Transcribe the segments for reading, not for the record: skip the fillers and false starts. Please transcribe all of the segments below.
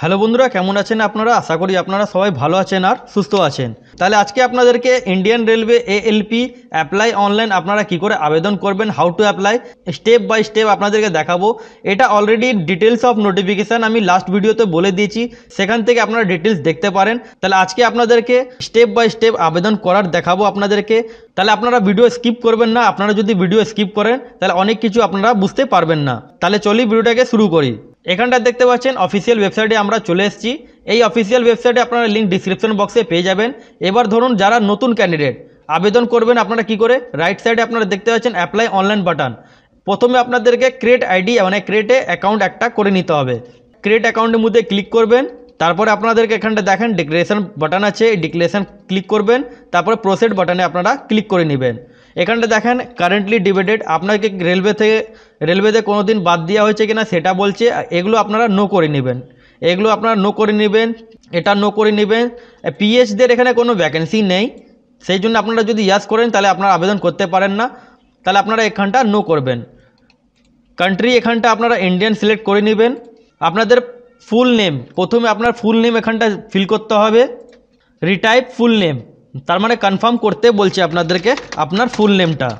Hello বন্ধুরা, কেমন আছেন আপনারা? আশা করি আপনারা সবাই ভালো আছেন আর সুস্থ আছেন। তাহলে আজকে আপনাদেরকে Indian railway ALP apply online আপনারা কি করে আবেদন করবেন, how to apply, step by step আপনাদেরকে দেখাবো। এটা অলরেডি ডিটেলস অফ নোটিফিকেশান আমি লাস্ট ভিডিওতে বলে দিয়েছি, সেখান থেকে আপনারা ডিটেলস দেখতে পারেন। তাহলে আজকে আপনাদেরকে স্টেপ বাই স্টেপ আবেদন করার দেখাবো আপনাদেরকে। তাহলে আপনারা ভিডিও স্কিপ করবেন না। আপনারা যদি ভিডিও স্কিপ করেন তাহলে অনেক কিছু আপনারা বুঝতে পারবেন না। তাহলে চলি ভিডিওটাকে শুরু করি। এখানটা দেখতে পাচ্ছেন অফিসিয়াল ওয়েবসাইটে আমরা চলে এসেছি। এই অফিসিয়াল ওয়েবসাইটে আপনারা লিঙ্ক ডিসক্রিপশন বক্সে পেয়ে যাবেন। এবার ধরুন যারা নতুন ক্যান্ডিডেট আবেদন করবেন, আপনারা কি করে, রাইট সাইডে আপনারা দেখতে পাচ্ছেন অ্যাপ্লাই অনলাইন বাটন। প্রথমে আপনাদেরকে ক্রিয়েট আইডি মানে ক্রিয়েটে অ্যাকাউন্ট একটা করে নিতে হবে। ক্রিয়েট অ্যাকাউন্টের মধ্যে ক্লিক করবেন, তারপরে আপনাদেরকে এখানটা দেখেন ডিক্লারেশন বাটন আছে, এই ডিক্লারেশন ক্লিক করবেন, তারপরে প্রসিড বাটনে আপনারা ক্লিক করে নেবেন। এখানটা দেখেন কারেন্টলি ডিবেটেড, আপনাকে রেলওয়েতে কোনো দিন বাদ দেওয়া হয়েছে কিনা সেটা বলছে। এগুলো আপনারা নো করে নেবেন, এগুলো আপনারা নো করে নেবেন, এটা নো করে নেবেন। পিএইচদের এখানে কোনো ভ্যাকেন্সি নেই, সেই জন্য আপনারা যদি ইয়াস করেন তাহলে আপনারা আবেদন করতে পারেন না, তাহলে আপনারা এখানটা নো করবেন। কান্ট্রি এখানটা আপনারা ইন্ডিয়ান সিলেক্ট করে নেবেন। আপনাদের ফুল নেম, প্রথমে আপনার ফুল নেম এখানটা ফিল করতে হবে। রিটাইপ ফুল নেম, তার মানে কনফার্ম করতে বলছে আপনাদেরকে আপনার ফুল নেমটা।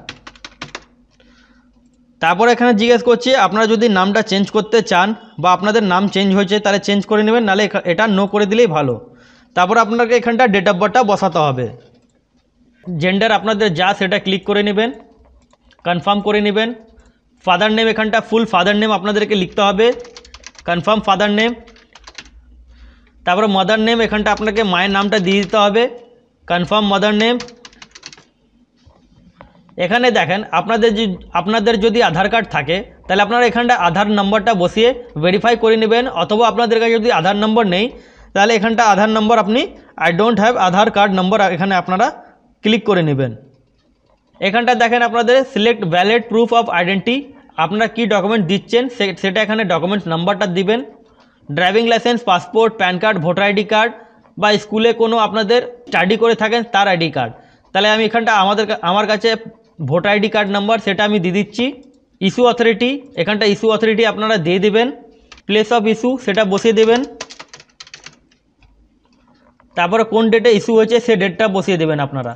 তারপর এখানে জিজ্ঞেস করছে আপনারা যদি নামটা চেঞ্জ করতে চান বা আপনাদের নাম চেঞ্জ হয়েছে তাহলে চেঞ্জ করে নেবেন, নাহলে এটা নো করে দিলেই ভালো। তারপর আপনাকে এখানটা ডেট অফ বার্থটা বসাতে হবে। জেন্ডার আপনাদের যা সেটা ক্লিক করে নেবেন, কনফার্ম করে নেবেন। ফাদার নেম এখানটা ফুল ফাদার নেম আপনাদেরকে লিখতে হবে, কনফার্ম ফাদার নেম। তারপরে মাদার নেম এখানটা আপনাকে মায়ের নামটা দিয়ে দিতে হবে, কনফার্ম মাদার নেম। এখানে দেখেন আপনাদের যদি আধার কার্ড থাকে তাহলে আপনারা এখানটা আধার নম্বরটা বসিয়ে ভেরিফাই করে নেবেন, অথবা আপনাদের কাছে যদি আধার নম্বর নেই তাহলে এখানটা আধার নম্বর আপনি I don't have Aadhaar card নম্বর এখানে আপনারা ক্লিক করে নেবেন। এখানটা দেখেন আপনাদের select valid proof of identity, আপনারা কি ডকুমেন্ট দিচ্ছেন সেটা এখানে ডকুমেন্টস নাম্বারটা দিবেন। Driving licence, passport, pan card, voter ID card বা স্কুলে কোনো আপনাদের স্টাডি করে থাকেন তার আইডি কার্ড। তাহলে আমি এখানটা আমার কাছে ভোটার আইডি কার্ড নাম্বার সেটা আমি দিয়ে দিচ্ছি। ইস্যু অথরিটি, এখানটা ইস্যু অথরিটি আপনারা দিয়ে দেবেন। প্লেস অফ ইস্যু সেটা বসিয়ে দেবেন। তারপরে কোন ডেটে ইস্যু হয়েছে সে ডেটটা বসিয়ে দেবেন আপনারা।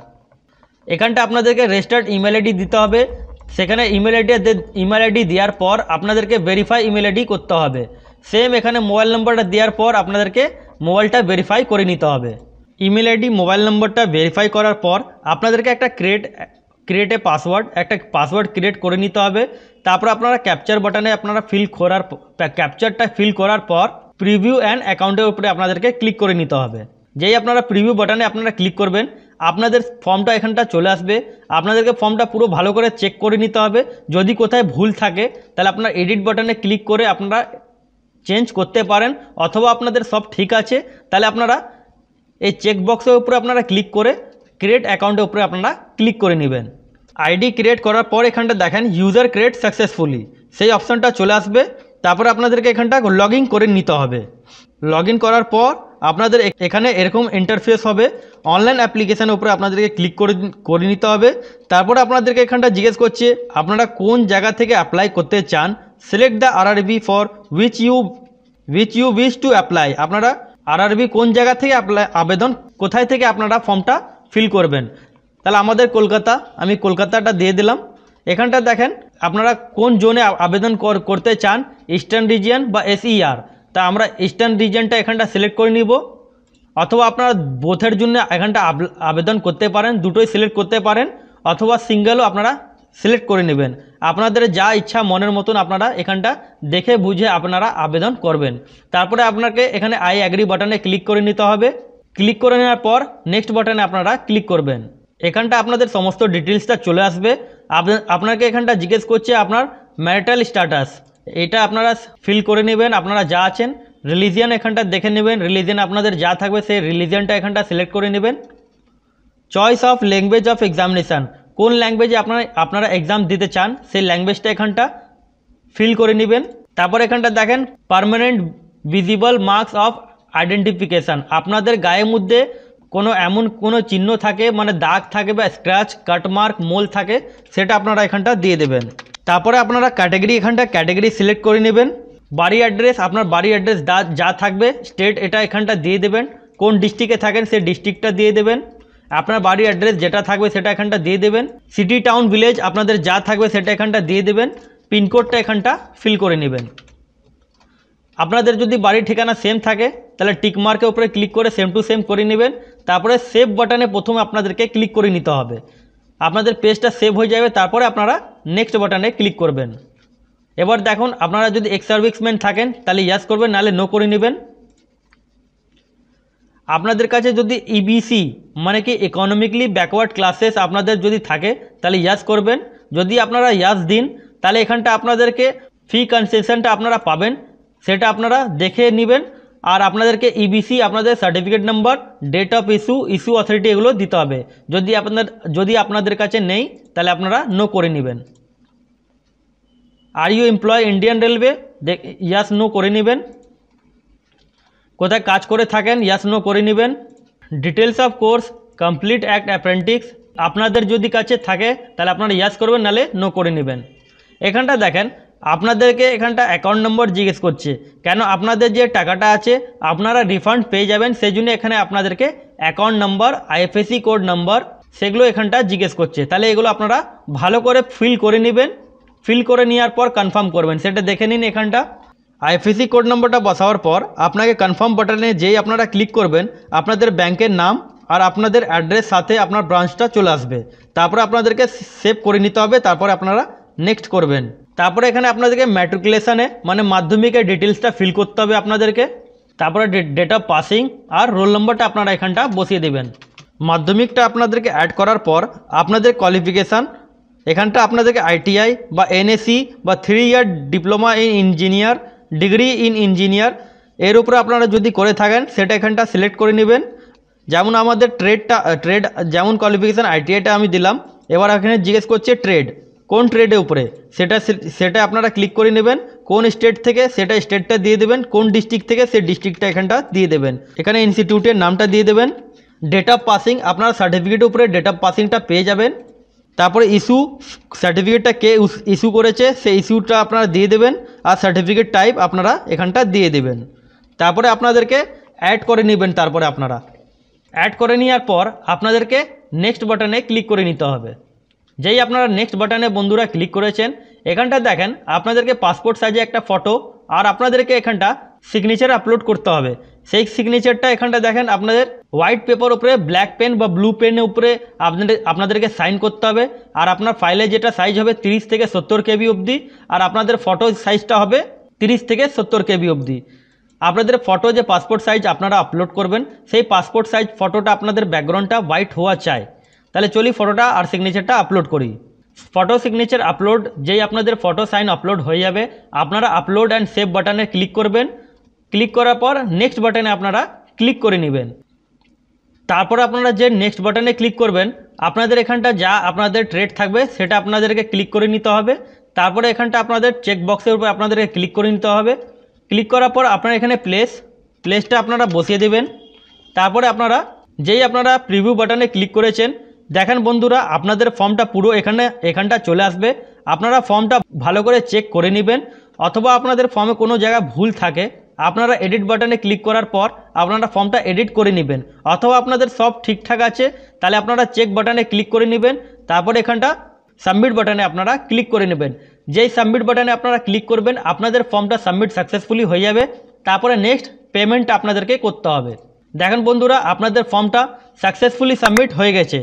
এখানটা আপনাদেরকে রেজিস্টার্ড ইমেল আইডি দিতে হবে, সেখানে ইমেল আইডি দেওয়ার পর আপনাদেরকে ভেরিফাই ইমেল আইডি করতে হবে। সেম এখানে মোবাইল নম্বরটা দেওয়ার পর আপনাদেরকে মোবাইলটা ভেরিফাই করে নিতে হবে। ইমেল আইডি মোবাইল নম্বরটা ভেরিফাই করার পর আপনাদেরকে একটা ক্রিয়েট এ পাসওয়ার্ড, একটা পাসওয়ার্ড ক্রিয়েট করে নিতে হবে। তারপর আপনারা ক্যাপচার বাটনে আপনারা ক্যাপচারটা ফিল করার পর প্রিভিউ অ্যান্ড অ্যাকাউন্টের উপরে আপনাদেরকে ক্লিক করে নিতে হবে। যেই আপনারা প্রিভিউ বাটনে আপনারা ক্লিক করবেন আপনাদের ফর্মটা এখানটা চলে আসবে। আপনাদেরকে ফর্মটা পুরো ভালো করে চেক করে নিতে হবে, যদি কোথায় ভুল থাকে তাহলে আপনারা এডিট বাটনে ক্লিক করে আপনারা চেঞ্জ করতে পারেন, অথবা আপনাদের সব ঠিক আছে তাহলে আপনারা এই চেক বক্সের উপরে আপনারা ক্লিক করে ক্রিয়েট অ্যাকাউন্টের উপরে আপনারা ক্লিক করে নেবেন। আইডি ক্রিয়েট করার পর এখানটা দেখেন ইউজার ক্রিয়েট সাকসেসফুলি, সেই অপশানটা চলে আসবে। তারপরে আপনাদেরকে এখানটা লগ ইন করে নিতে হবে। লগ ইন করার পর আপনাদের এখানে এরকম ইন্টারফেস হবে। অনলাইন অ্যাপ্লিকেশানের উপরে আপনাদেরকে ক্লিক করে নিতে হবে। তারপরে আপনাদেরকে এখানটা জিজ্ঞেস করছে আপনারা কোন জায়গা থেকে অ্যাপ্লাই করতে চান। Select the RRB for which you wish to apply, আপনারা আরআরবি কোন জায়গা থেকে আবেদন, কোথায় থেকে আপনারা ফর্মটা ফিল করবেন। তাহলে আমাদের কলকাতা, আমি কলকাতাটা দিয়ে দিলাম। এখানটা দেখেন আপনারা কোন জোনে আবেদন করতে চান, ইস্টার্ন রিজিয়ন বা SER। তা আমরা ইস্টার্ন রিজিয়নটা এখানটা সিলেক্ট করে নিব, অথবা আপনারা বোথের জন্য এখানটা আবেদন করতে পারেন, দুটোই সিলেক্ট করতে পারেন, অথবা সিঙ্গেলও আপনারা সিলেক্ট করে নেবেন। আপনাদের যা ইচ্ছা মনের মতন আপনারা এখানটা দেখে বুঝে আপনারা আবেদন করবেন। তারপরে আপনাকে এখানে আই অ্যাগ্রি বাটনে ক্লিক করে নিতে হবে। ক্লিক করে নেওয়ার পর নেক্সট বাটনে আপনারা ক্লিক করবেন। এখানটা আপনাদের সমস্ত ডিটেলসটা চলে আসবে। আপনাকে এখানটা জিজ্ঞেস করছে আপনার ম্যারিটাল স্ট্যাটাস, এটা আপনারা ফিল করে নেবেন। আপনারা যা আছেন রিলিজিয়ান এখানটা দেখে নেবেন, রিলিজিয়ান আপনাদের যা থাকবে সেই রিলিজিয়ানটা এখানটা সিলেক্ট করে নেবেন। Choice of language of examination, কোন ল্যাঙ্গুয়েজে আপনারা এক্সাম দিতে চান সেই ল্যাঙ্গুয়েজটা এখানটা ফিল করে নেবেন। তারপর এখানটা দেখেন permanent visible marks of identification, আপনাদের গায়ের মধ্যে এমন কোনো চিহ্ন থাকে মানে দাগ থাকে বা স্ক্র্যাচ, কাটমার্ক, মোল থাকে সেটা আপনারা এখানটা দিয়ে দেবেন। তারপরে আপনারা ক্যাটাগরি এখানটা ক্যাটাগরি সিলেক্ট করে নেবেন। বাড়ি অ্যাড্রেস, আপনার বাড়ি অ্যাড্রেস যা থাকবে স্টেট এটা এখানটা দিয়ে দেবেন, কোন ডিস্ট্রিক্টে থাকেন সেই ডিস্ট্রিক্টটা দিয়ে দেবেন, আপনার বাড়ি অ্যাড্রেস যেটা থাকবে সেটা এখানটা দিয়ে দেবেন, সিটি টাউন ভিলেজ আপনাদের যা থাকবে সেটা এখানটা দিয়ে দেবেন, পিনকোডটা এখানটা ফিল করে নেবেন। আপনাদের যদি বাড়ির ঠিকানা সেম থাকে তাহলে টিক মার্কের উপরে ক্লিক করে সেম টু সেম করে নেবেন। তারপরে সেভ বাটনে প্রথমে আপনাদেরকে ক্লিক করে নিতে হবে, আপনাদের পেজটা সেভ হয়ে যাবে, তারপরে আপনারা নেক্সট বাটনে ক্লিক করবেন। এবার দেখুন আপনারা যদি এক্স সার্ভিসম্যান থাকেন তাহলে ইয়াস করবেন, নাহলে নো করে নেবেন। আপনাদের কাছে যদি ইবিসি মানে কি ইকোনমিক্যালি ব্যাকওয়ার্ড ক্লাসেস আপনাদের যদি থাকে তাহলে ইয়াস করবেন। যদি আপনারা ইয়াস দিন তাহলে এখানটা আপনাদেরকে ফি কনসেশনটা আপনারা পাবেন, সেটা আপনারা দেখে নেবেন। আর আপনাদেরকে ইবিসি আপনাদের certificate number, date of issue authority এগুলো দিতে হবে। যদি আপনাদের কাছে নেই তাহলে আপনারা নো করে নেবেন। Are you employ Indian railway, yes no করে নেবেন। কোথায় কাজ করে থাকেন, ইয়াস নো করে নেবেন। Details of course complete act apprentice আপনাদের যদি কাছে থাকে তাহলে আপনারা ইয়াস করবেন, নাহলে নো করে নেবেন। এখানটা দেখেন আপনাদেরকে এখানটা অ্যাকাউন্ট নম্বর জিজ্ঞেস করছে, কেন আপনাদের যে টাকাটা আছে আপনারা রিফান্ড পেয়ে যাবেন, সেই জন্য এখানে আপনাদেরকে account number, IFSC code number সেগুলো এখানটা জিজ্ঞেস করছে। তাহলে এগুলো আপনারা ভালো করে ফিল করে নেবেন, ফিল করে নেওয়ার পর কনফার্ম করবেন, সেটা দেখে নিন। এখানটা আইএফএসসি কোড নম্বরটা বসানোর পর আপনাকে কনফার্ম বাটনে যেই আপনারা ক্লিক করবেন আপনাদের ব্যাংকের নাম আর আপনাদের অ্যাড্রেস সাথে আপনার ব্রাঞ্চটা চলে আসবে। তারপরে আপনাদেরকে সেভ করে নিতে হবে, তারপরে আপনারা নেক্সট করবেন। তারপরে এখানে আপনাদেরকে ম্যাট্রিকুলেশনে মানে মাধ্যমিকের ডিটেলসটা ফিল করতে হবে আপনাদেরকে। তারপরে ডেট অফ পাসিং আর রোল নম্বরটা আপনারা এখানটা বসিয়ে দেবেন। মাধ্যমিকটা আপনাদেরকে অ্যাড করার পর আপনাদের কোয়ালিফিকেশান এখানটা আপনাদেরকে আইটিআই বা এনএসসি বা 3 year diploma in engineer, degree in engineer এর উপরে আপনারা যদি করে থাকেন সেটা এখানটা সিলেক্ট করে নেবেন। যেমন আমাদের ট্রেড যেমন কোয়ালিফিকেশান আইটিআইটা আমি দিলাম, এবার এখানে জিজ্ঞেস করছে ট্রেড, কোন ট্রেডের উপরে সেটা আপনারা ক্লিক করে নেবেন। কোন স্টেট থেকে সেটা স্টেটটা দিয়ে দেবেন, কোন ডিস্ট্রিক্ট থেকে সেই ডিস্ট্রিক্টটা এখানটা দিয়ে দেবেন। এখানে ইনস্টিটিউটের নামটা দিয়ে দেবেন। ডেট অফ পাসিং আপনারা সার্টিফিকেটের উপরে ডেট অফ পাসিংটা পেয়ে যাবেন। তারপরে ইস্যু সার্টিফিকেটটা কে ইস্যু করেছে সেই ইস্যুটা আপনারা দিয়ে দেবেন, আর সার্টিফিকেট টাইপ আপনারা এখানটা দিয়ে দেবেন। তারপরে আপনাদেরকে অ্যাড করে নেবেন। তারপরে আপনারা অ্যাড করে নেওয়ার পর আপনাদেরকে নেক্সট বাটনে ক্লিক করে নিতে হবে। যেই আপনারা নেক্সট বাটনে বন্ধুরা ক্লিক করেছেন এখানটা দেখেন আপনাদেরকে পাসপোর্ট সাইজে একটা ফটো আর আপনাদেরকে এখানটা সিগনেচার আপলোড করতে হবে। সেই সিগনেচারটা এখানটা দেখেন আপনাদের হোয়াইট পেপার উপরে ব্ল্যাক পেন বা ব্লু পেনের উপরে আপনাদেরকে সাইন করতে হবে। আর আপনার ফাইলে যেটা সাইজ হবে 30 থেকে 70 কেবি অবধি, আর আপনাদের ফটো সাইজটা হবে 30 থেকে 70 কেবি অবধি। আপনাদের ফটো যে পাসপোর্ট সাইজ আপনারা আপলোড করবেন সেই পাসপোর্ট সাইজ ফটোটা আপনাদের ব্যাকগ্রাউন্ডটা হোয়াইট হওয়া চাই। তাহলে চলি ফটোটা আর সিগনেচারটা আপলোড করি। ফটো সিগনেচার আপলোড যেই আপনাদের ফটো সাইন আপলোড হয়ে যাবে আপনারা আপলোড অ্যান্ড সেভ বাটনে ক্লিক করবেন। ক্লিক করার পর নেক্সট বাটনে আপনারা ক্লিক করে নেবেন। তারপর আপনারা যে নেক্সট বাটনে ক্লিক করবেন আপনাদের এখানটা যা আপনাদের ট্রেড থাকবে সেটা আপনাদেরকে ক্লিক করে নিতে হবে। তারপরে এখানটা আপনাদের চেক বক্সের উপর আপনাদেরকে ক্লিক করে নিতে হবে। ক্লিক করার পর আপনারা এখানে প্লেসটা আপনারা বসিয়ে দেবেন। তারপরে আপনারা প্রিভিউ বাটনে ক্লিক করেছেন, দেখেন বন্ধুরা আপনাদের ফর্মটা পুরো এখানটা চলে আসবে। আপনারা ফর্মটা ভালো করে চেক করে নেবেন, অথবা আপনাদের ফর্মে কোনো জায়গায় ভুল থাকে আপনারা এডিট বাটনে ক্লিক করার পর আপনারা ফর্মটা এডিট করে নেবেন, অথবা আপনাদের সব ঠিকঠাক আছে তাহলে আপনারা চেক বাটনে ক্লিক করে নেবেন। তারপর এখানটা সাবমিট বাটনে আপনারা ক্লিক করে নেবেন। যেই সাবমিট বাটনে আপনারা ক্লিক করবেন আপনাদের ফর্মটা সাবমিট সাকসেসফুলি হয়ে যাবে। তারপরে নেক্সট পেমেন্ট আপনাদেরকে করতে হবে। দেখেন বন্ধুরা আপনাদের ফর্মটা সাকসেসফুলি সাবমিট হয়ে গেছে।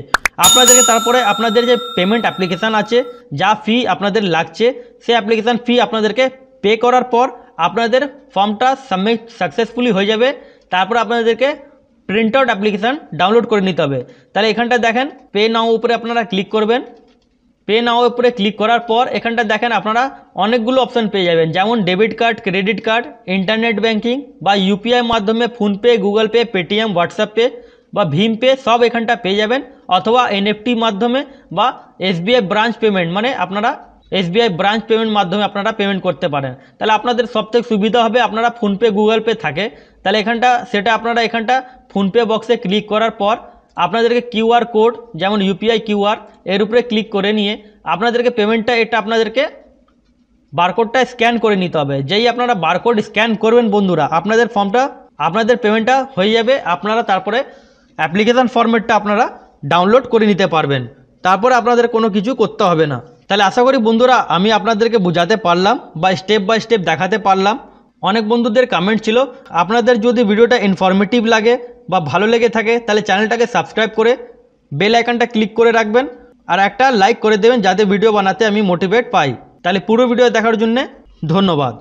আপনাদেরকে তারপরে আপনাদের যে পেমেন্ট অ্যাপ্লিকেশান আছে যা ফি আপনাদের লাগছে সেই অ্যাপ্লিকেশান ফি আপনাদেরকে পে করার পর আপনাদের ফর্মটা সাবমিট সাকসেসফুলি হয়ে যাবে। তারপর আপনাদেরকে প্রিন্ট আউট অ্যাপ্লিকেশান ডাউনলোড করে নিতে হবে। তাহলে এখানটা দেখেন পে নাও উপরে আপনারা ক্লিক করবেন। পে নাও উপরে ক্লিক করার পর এখানটা দেখেন আপনারা অনেকগুলো অপশান পেয়ে যাবেন, যেমন debit card, credit card, internet banking বা ইউপিআই মাধ্যমে PhonePe, Google pay, Paytm, WhatsApp pay বা ভীম পে সব এখানটা পেয়ে যাবেন, অথবা এনএফটি মাধ্যমে বা এসবিআই ব্রাঞ্চ পেমেন্ট মানে আপনারা এসবিআই ব্রাঞ্চ পেমেন্ট মাধ্যমে আপনারা পেমেন্ট করতে পারেন। তাহলে আপনাদের সবথেকে সুবিধা হবে আপনারা ফোনপে, গুগল পে থাকে তাহলে সেটা আপনারা এখানটা ফোনপে বক্সে ক্লিক করার পর আপনাদেরকে কিউআর কোড যেমন ইউপিআই কিউআর এর উপরে ক্লিক করে নিয়ে আপনাদেরকে পেমেন্টটা এটা আপনাদেরকে বারকোডটা স্ক্যান করে নিতে হবে। যেই আপনারা বারকোড স্ক্যান করবেন বন্ধুরা, আপনাদের পেমেন্টটা হয়ে যাবে। আপনারা তারপরে অ্যাপ্লিকেশান ফরম্যাটটা আপনারা ডাউনলোড করে নিতে পারবেন। তারপরে আপনাদের কোনো কিছু করতে হবে না। তাহলে আশা করি বন্ধুরা আমি আপনাদেরকে বোঝাতে পারলাম বা স্টেপ বাই স্টেপ দেখাতে পারলাম। অনেক বন্ধুদের কমেন্ট ছিল, আপনাদের যদি ভিডিওটা ইনফরমেটিভ লাগে বা ভালো লেগে থাকে তাহলে চ্যানেলটাকে সাবস্ক্রাইব করে বেল আইকনটা ক্লিক করে রাখবেন আর একটা লাইক করে দেবেন, যাতে ভিডিও বানাতে আমি মোটিভেট পাই। তাহলে পুরো ভিডিও দেখার জন্য ধন্যবাদ।